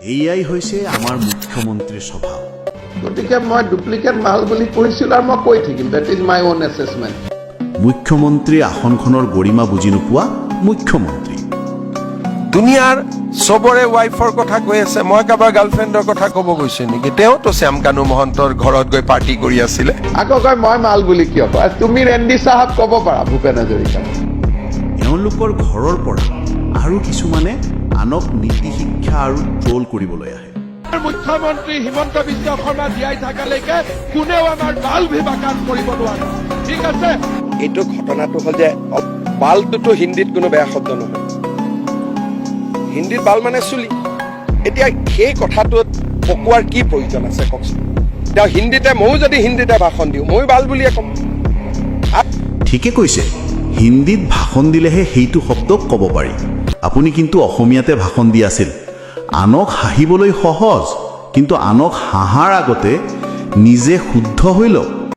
এয়াই হৈছে আমাৰ মুখ্যমন্ত্ৰীৰ স্বভাৱ। গতিকে মই ডুপ্লিকেট মাল বুলি কৈছিলোঁ আৰু মই কৈ থাকিম, that is my on assessment. মুখ্যমন্ত্ৰীৰ আসনখনৰ গৰিমা বুজি নোপোৱা মুখ্যমন্ত্ৰী। দুনিয়াৰ চবৰে ৱাইফৰ কথা কৈ আছে, মই কাৰোবাৰ গাৰ্লফ্ৰেণ্ডৰ কথা ক'ব গৈছো নেকি? তেওঁতো শ্যামকানু মহন্তৰ ঘৰত গৈ পাৰ্টি কৰি আছিলে। আকৌ কয় মই মাল বুলি কিয় কয়? তুমি ৰেণ্ডি চাহাব ক'ব পাৰা ভূপেন হাজৰিকা। এওঁলোকৰ ঘৰৰ পৰা আৰু কিছুমানে আনক নীতি শিক্ষা আৰু ট্ৰল কৰিবলৈ আহে। মুখ্যমন্ত্ৰী হিমন্ত বিশ্ব শৰ্মা জীয়াই থকালৈকে কোনেও আমাৰ বাল বিভাগ কৰিব নোৱাৰে, ঠিক আছে? এইটো ঘটনাটো হ'ল যে বালটোতো হিন্দীত কোনো বেয়া শব্দ নহয়, হিন্দীত বাল মানে চুলি। এতিয়া সেই কথাটোত পকোৱাৰ কি প্ৰয়োজন আছে কওকচোন? তেওঁ হিন্দীতে, ময়ো যদি হিন্দীতে ভাষণ দিওঁ ময়ো বাল বুলিয়ে ক'ম। ঠিকে কৈছে, হিন্দীত ভাষণ দিলেহে সেইটো শব্দক ক'ব পাৰি। আপুনি কিন্তু অসমীয়াতে ভাষণ দি আছিল। আনক হাঁহিবলৈ সহজ, কিন্তু আনক হাঁহাৰ আগতে নিজে শুদ্ধ হৈ লওক।